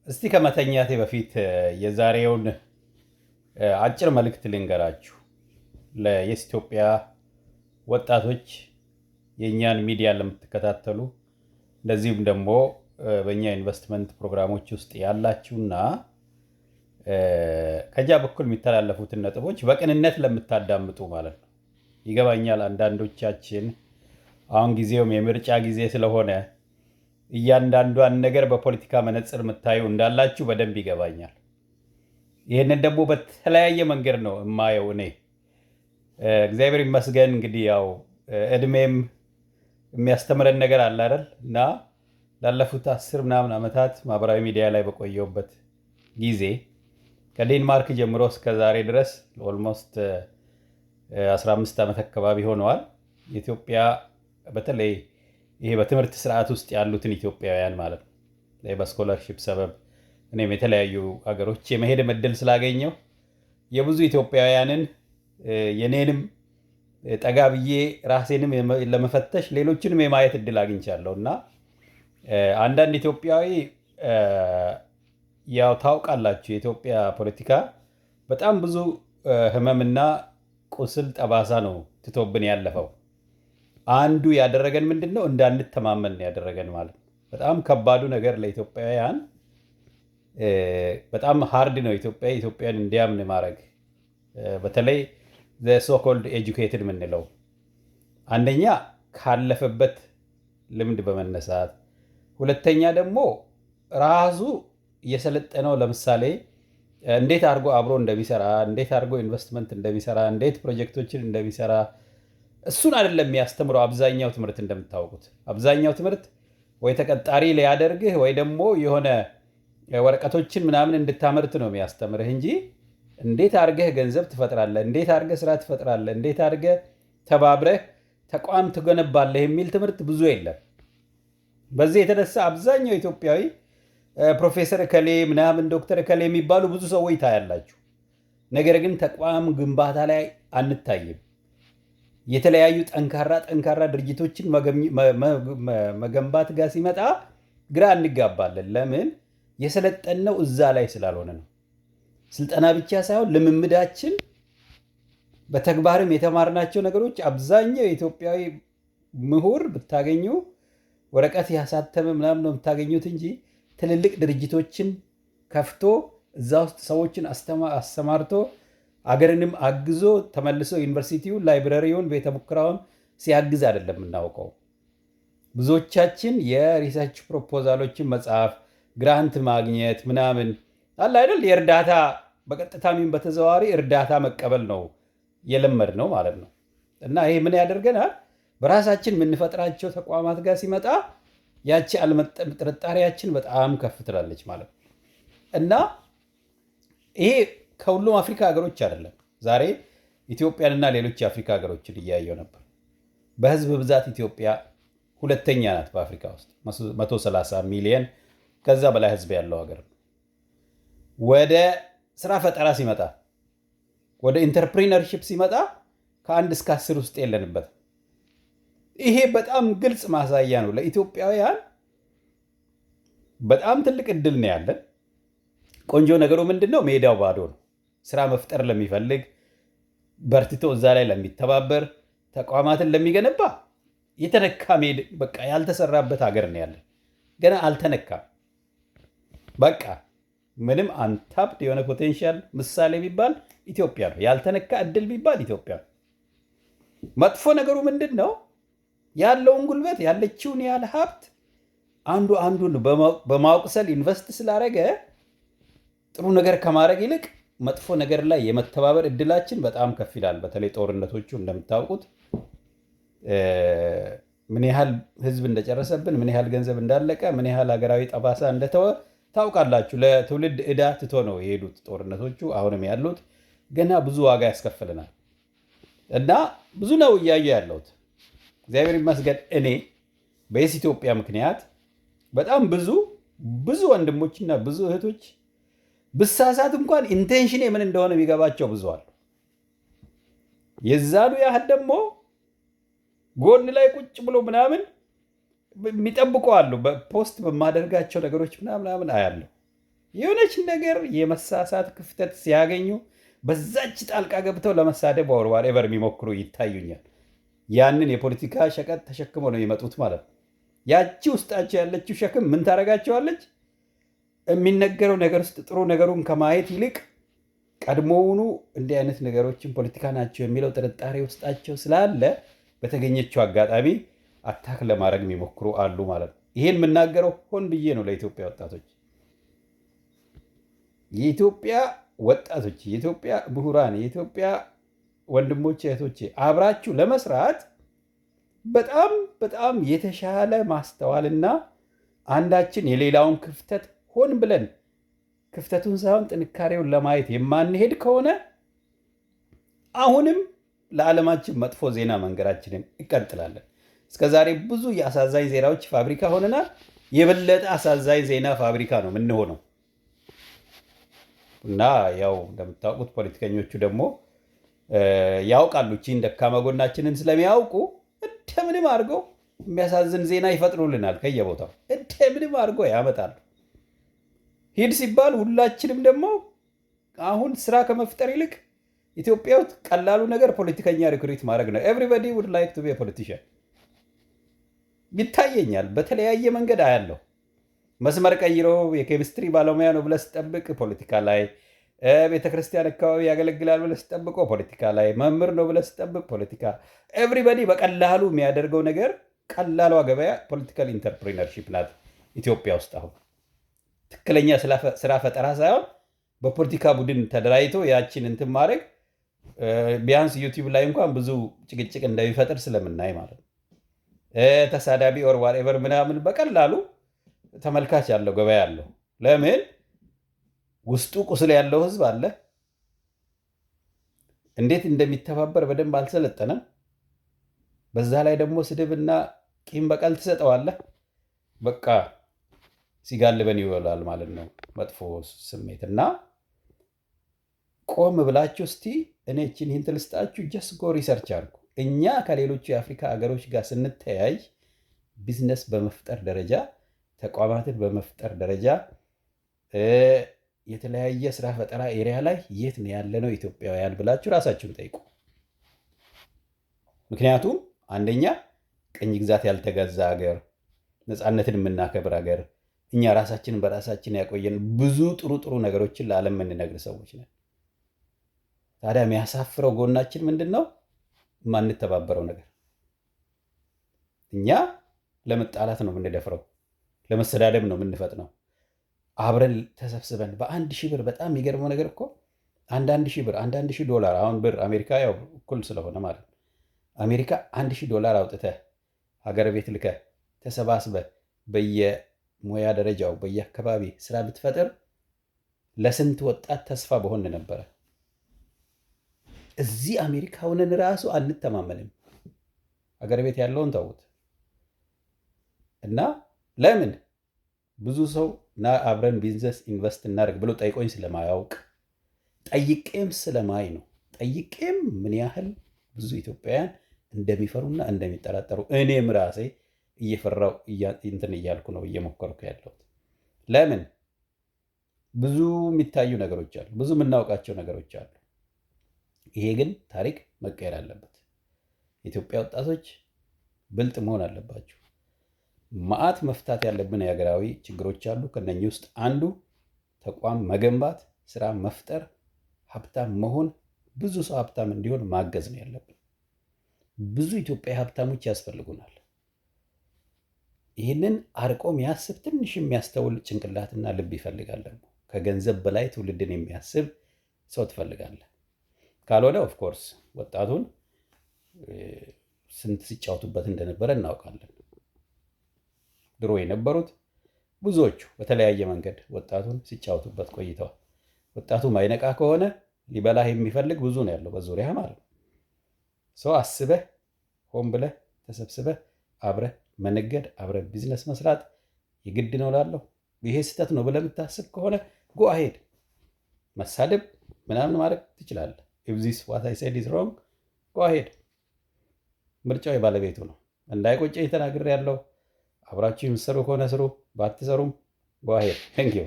እስቲ ከመተኛቴ በፊት የዛሬውን አጭር መልእክት ልንገራችሁ። ለየስ ኢትዮጵያ ወጣቶች የእኛን ሚዲያ ለምትከታተሉ እንደዚሁም ደግሞ በእኛ ኢንቨስትመንት ፕሮግራሞች ውስጥ ያላችሁና ከጃ በኩል የሚተላለፉትን ነጥቦች በቅንነት ለምታዳምጡ ማለት ነው። ይገባኛል። አንዳንዶቻችን አሁን ጊዜውም የምርጫ ጊዜ ስለሆነ እያንዳንዷን ነገር በፖለቲካ መነጽር የምታዩ እንዳላችሁ በደንብ ይገባኛል። ይህንን ደግሞ በተለያየ መንገድ ነው የማየው እኔ። እግዚአብሔር ይመስገን እንግዲህ ያው እድሜም የሚያስተምረን ነገር አለ አይደል? እና ላለፉት 10 ምናምን ዓመታት ማህበራዊ ሚዲያ ላይ በቆየሁበት ጊዜ ከዴንማርክ ጀምሮ እስከ ዛሬ ድረስ ኦልሞስት 15 ዓመት አካባቢ ሆነዋል። ኢትዮጵያ በተለይ ይሄ በትምህርት ስርዓት ውስጥ ያሉትን ኢትዮጵያውያን ማለት ነው በስኮለርሺፕ ሰበብ እኔም የተለያዩ ሀገሮች የመሄድ እድል ስላገኘው የብዙ ኢትዮጵያውያንን የኔንም ጠጋ ብዬ ራሴንም ለመፈተሽ ሌሎችንም የማየት እድል አግኝቻለሁ እና አንዳንድ ኢትዮጵያዊ ያው ታውቃላችሁ የኢትዮጵያ ፖለቲካ በጣም ብዙ ህመምና ቁስል ጠባሳ ነው ትቶብን ያለፈው። አንዱ ያደረገን ምንድን ነው? እንዳንተማመን ያደረገን ማለት ነው። በጣም ከባዱ ነገር ለኢትዮጵያውያን በጣም ሃርድ ነው። ኢትዮጵያን እንዲያምን ማድረግ በተለይ ሶኮልድ ኤጁኬትድ የምንለው አንደኛ ካለፈበት ልምድ በመነሳት ሁለተኛ ደግሞ ራሱ የሰለጠነው ለምሳሌ እንዴት አድርጎ አብሮ እንደሚሰራ እንዴት አድርጎ ኢንቨስትመንት እንደሚሰራ እንዴት ፕሮጀክቶችን እንደሚሰራ እሱን አይደለም የሚያስተምረው። አብዛኛው ትምህርት እንደምታውቁት አብዛኛው ትምህርት ወይ ተቀጣሪ ሊያደርግህ ወይ ደግሞ የሆነ ወረቀቶችን ምናምን እንድታመርት ነው የሚያስተምርህ እንጂ እንዴት አድርገህ ገንዘብ ትፈጥራለህ፣ እንዴት አድርገህ ስራ ትፈጥራለህ፣ እንዴት አድርገህ ተባብረህ ተቋም ትገነባለህ የሚል ትምህርት ብዙ የለም። በዚህ የተነሳ አብዛኛው ኢትዮጵያዊ ፕሮፌሰር እከሌ ምናምን ዶክተር እከሌ የሚባሉ ብዙ ሰዎች ታያላችሁ። ነገር ግን ተቋም ግንባታ ላይ አንታይም። የተለያዩ ጠንካራ ድርጅቶችን መገንባት ጋር ሲመጣ ግራ እንጋባለን። ለምን? የሰለጠነው እዛ ላይ ስላልሆነ ነው። ስልጠና ብቻ ሳይሆን ልምምዳችን በተግባርም የተማርናቸው ነገሮች አብዛኛው የኢትዮጵያዊ ምሁር ብታገኙ ወረቀት ያሳተመ ምናምን ነው የምታገኙት እንጂ ትልልቅ ድርጅቶችን ከፍቶ እዛ ውስጥ ሰዎችን አስተማርቶ አገርንም አግዞ ተመልሶ ዩኒቨርሲቲውን፣ ላይብረሪውን፣ ቤተ ሙከራውን ሲያግዝ አይደለም የምናውቀው። ብዙዎቻችን የሪሰርች ፕሮፖዛሎችን መጽሐፍ፣ ግራንት ማግኘት ምናምን አለ አይደል? የእርዳታ በቀጥታም በተዘዋዋሪ እርዳታ መቀበል ነው የለመድ ነው ማለት ነው። እና ይሄ ምን ያደርገናል? በራሳችን የምንፈጥራቸው ተቋማት ጋር ሲመጣ ያቺ አልመጠን ጥርጣሬያችን በጣም ከፍ ትላለች ማለት ነው። እና ይሄ ከሁሉም አፍሪካ ሀገሮች አይደለም። ዛሬ ኢትዮጵያንና ሌሎች የአፍሪካ ሀገሮችን እያየው ነበር። በህዝብ ብዛት ኢትዮጵያ ሁለተኛ ናት በአፍሪካ ውስጥ 130 ሚሊዮን ከዛ በላይ ህዝብ ያለው ሀገር ነው። ወደ ስራ ፈጠራ ሲመጣ ወደ ኢንተርፕሪነርሺፕ ሲመጣ ከ1 እስከ 10 ውስጥ የለንበትም። ይሄ በጣም ግልጽ ማሳያ ነው። ለኢትዮጵያውያን በጣም ትልቅ እድል ነው ያለን። ቆንጆ ነገሩ ምንድነው? ሜዳው ባዶ ነው። ስራ መፍጠር ለሚፈልግ በርትቶ እዛ ላይ ለሚተባበር ተቋማትን ለሚገነባ የተነካ ሜድ በቃ ያልተሰራበት ሀገር ነው ያለን። ገና አልተነካም። በቃ ምንም አንታፕድ የሆነ ፖቴንሻል ምሳሌ ቢባል ኢትዮጵያ ነው። ያልተነካ እድል ቢባል ኢትዮጵያ ነው። መጥፎ ነገሩ ምንድን ነው? ያለውን ጉልበት ያለችውን ያህል ሀብት አንዱን በማውቅሰል ኢንቨስት ስላደረገ ጥሩ ነገር ከማድረግ ይልቅ መጥፎ ነገር ላይ የመተባበር እድላችን በጣም ከፍ ይላል። በተለይ ጦርነቶቹ እንደምታውቁት ምን ያህል ህዝብ እንደጨረሰብን፣ ምን ያህል ገንዘብ እንዳለቀ፣ ምን ያህል ሀገራዊ ጠባሳ እንደተወ ታውቃላችሁ። ለትውልድ ዕዳ ትቶ ነው የሄዱት ጦርነቶቹ። አሁንም ያሉት ገና ብዙ ዋጋ ያስከፍልናል እና ብዙ ነው እያየ ያለሁት። እግዚአብሔር ይመስገን እኔ በየስ ኢትዮጵያ ምክንያት በጣም ብዙ ወንድሞችና ብዙ እህቶች ብሳሳት እንኳን ኢንቴንሽን ምን እንደሆነ የሚገባቸው ብዙ አሉ። የዛኑ ያህል ደግሞ ጎን ላይ ቁጭ ብሎ ምናምን የሚጠብቁ አሉ። በፖስት በማደርጋቸው ነገሮች ምናምን አያለሁ። የሆነች ነገር የመሳሳት ክፍተት ሲያገኙ በዛች ጣልቃ ገብተው ለመሳደብ ወር ዋሬቨር የሚሞክሩ ይታዩኛል። ያንን የፖለቲካ ሸቀጥ ተሸክመው ነው የመጡት ማለት ነው። ያቺ ውስጣቸው ያለችው ሸክም ምን ታደርጋቸዋለች? የሚነገረው ነገር ውስጥ ጥሩ ነገሩን ከማየት ይልቅ ቀድሞውኑ እንዲህ አይነት ነገሮችን ፖለቲካ ናቸው የሚለው ጥርጣሬ ውስጣቸው ስላለ በተገኘችው አጋጣሚ አታክ ለማድረግ የሚሞክሩ አሉ ማለት ነው። ይሄን የምናገረው ሆን ብዬ ነው ለኢትዮጵያ ወጣቶች። የኢትዮጵያ ወጣቶች፣ የኢትዮጵያ ምሁራን፣ የኢትዮጵያ ወንድሞቼ እህቶቼ አብራችሁ ለመስራት በጣም በጣም የተሻለ ማስተዋልና አንዳችን የሌላውን ክፍተት ሆን ብለን ክፍተቱን ሳይሆን ጥንካሬውን ለማየት የማንሄድ ከሆነ አሁንም ለዓለማችን መጥፎ ዜና መንገራችንን እንቀጥላለን። እስከዛሬ ብዙ የአሳዛኝ ዜናዎች ፋብሪካ ሆነናል። የበለጠ አሳዛኝ ዜና ፋብሪካ ነው የምንሆነው እና ያው እንደምታውቁት ፖለቲከኞቹ ደግሞ ያውቃሉ፣ ቺን ደካማ ጎናችንን ስለሚያውቁ እንደምንም አድርገው የሚያሳዝን ዜና ይፈጥሩልናል። ከየቦታው እንደምንም አድርገው ያመጣሉ። ሂድ ሲባል ሁላችንም ደግሞ አሁን ስራ ከመፍጠር ይልቅ ኢትዮጵያ ውስጥ ቀላሉ ነገር ፖለቲከኛ ሪክሩት ማድረግ ነው። ኤቭሪባዲ ውድ ላይክ ቱ ቢ ፖለቲሽን ይታየኛል። በተለያየ መንገድ አያለሁ። መስመር ቀይሮ የኬሚስትሪ ባለሙያ ነው ብለህ ስጠብቅ ፖለቲካ ላይ፣ ቤተክርስቲያን አካባቢ ያገለግላል ብለህ ስጠብቆ ፖለቲካ ላይ፣ መምህር ነው ብለህ ስጠብቅ ፖለቲካ። ኤቭሪባዲ በቀላሉ የሚያደርገው ነገር ቀላሏ ገበያ ፖለቲካል ኢንተርፕሪነርሺፕ ናት ኢትዮጵያ ውስጥ። አሁን ትክክለኛ ስራ ፈጠራ ሳይሆን በፖለቲካ ቡድን ተደራጅቶ ያችን እንትን ማድረግ ቢያንስ ዩቲዩብ ላይ እንኳን ብዙ ጭቅጭቅ እንደሚፈጥር ስለምናይ ማለት ነው። ተሳዳቢ ኦር ዋትኤቨር ምናምን በቀላሉ ተመልካች ያለው ገበያ ያለው። ለምን? ውስጡ ቁስል ያለው ህዝብ አለ። እንዴት እንደሚተባበር በደንብ አልሰለጠነም። በዛ ላይ ደግሞ ስድብና ቂም በቀል ትሰጠዋለህ። በቃ ሲጋልበን ይውላል ማለት ነው መጥፎ ስሜት። እና ቆም ብላችሁ እስቲ እኔ እችን ይህን ትልስጣችሁ ጀስት ጎ ሪሰርች አድርጉ። እኛ ከሌሎቹ የአፍሪካ ሀገሮች ጋር ስንተያይ ቢዝነስ በመፍጠር ደረጃ፣ ተቋማትን በመፍጠር ደረጃ፣ የተለያየ ስራ ፈጠራ ኤሪያ ላይ የት ነው ያለነው ኢትዮጵያውያን ብላችሁ ራሳችሁን ጠይቁ። ምክንያቱም አንደኛ ቅኝ ግዛት ያልተገዛ ሀገር፣ ነፃነትን የምናከብር ሀገር፣ እኛ ራሳችንን በራሳችን ያቆየን ብዙ ጥሩ ጥሩ ነገሮችን ለዓለም የምንነግር ሰዎች ነን። ታዲያ የሚያሳፍረው ጎናችን ምንድን ነው? የማንተባበረው ነገር። እኛ ለመጣላት ነው የምንደፍረው፣ ለመሰዳደብ ነው የምንፈጥነው። አብረን ተሰብስበን $1,000 በጣም የሚገርመው ነገር እኮ $1,000 አሁን ብር አሜሪካ ያው እኩል ስለሆነ ማለት ነው። አሜሪካ $1,000 አውጥተህ ሀገር ቤት ልከህ ተሰባስበህ በየሙያ ደረጃው በየአካባቢ ስራ ብትፈጥር ለስንት ወጣት ተስፋ በሆን ነበረ። እዚህ አሜሪካ ሆነን ራሱ አንተማመንም። ሀገር ቤት ያለውን ተውት እና ለምን ብዙ ሰው ና አብረን ቢዝነስ ኢንቨስት እናደርግ ብሎ ጠይቆኝ ስለማያውቅ ጠይቄም ስለማይ ነው። ጠይቄም ምን ያህል ብዙ ኢትዮጵያውያን እንደሚፈሩና እንደሚጠራጠሩ እኔም ራሴ እየፈራው እንትን እያልኩ ነው እየሞከርኩ ያለሁት። ለምን ብዙ የሚታዩ ነገሮች አሉ፣ ብዙ የምናውቃቸው ነገሮች አሉ። ይሄ ግን ታሪክ መቀየር አለበት። የኢትዮጵያ ወጣቶች ብልጥ መሆን አለባቸው። መዓት መፍታት ያለብን የሀገራዊ ችግሮች አሉ። ከነኚህ ውስጥ አንዱ ተቋም መገንባት፣ ስራ መፍጠር፣ ሀብታም መሆን፣ ብዙ ሰው ሀብታም እንዲሆን ማገዝ ነው ያለብን። ብዙ ኢትዮጵያ ሀብታሞች ያስፈልጉናል። ይህንን አርቆ የሚያስብ ትንሽ የሚያስተውል ጭንቅላትና ልብ ይፈልጋል። ደግሞ ከገንዘብ በላይ ትውልድን የሚያስብ ሰው ትፈልጋለህ። ካልሆነ ኦፍኮርስ ወጣቱን ስንት ሲጫወቱበት እንደነበረ እናውቃለን። ድሮ የነበሩት ብዙዎቹ በተለያየ መንገድ ወጣቱን ሲጫወቱበት ቆይተዋል። ወጣቱ ማይነቃ ከሆነ ሊበላህ የሚፈልግ ብዙ ነው ያለው በዙሪያ ማለት ነው። ሰው አስበህ ሆን ብለህ ተሰብስበህ አብረህ መነገድ፣ አብረህ ቢዝነስ መስራት የግድ ነው ላለሁ። ይሄ ስህተት ነው ብለህ የምታስብ ከሆነ ጎ አሄድ። መሳደብ ምናምን ማድረግ ትችላለህ። if this what I said is wrong go ahead። ምርጫው የባለቤቱ ነው። እንዳይቆጨኝ ተናግሬ ያለው። አብራችሁ የምትሰሩ ከሆነ ስሩ፣ ባትሰሩም go ahead። thank you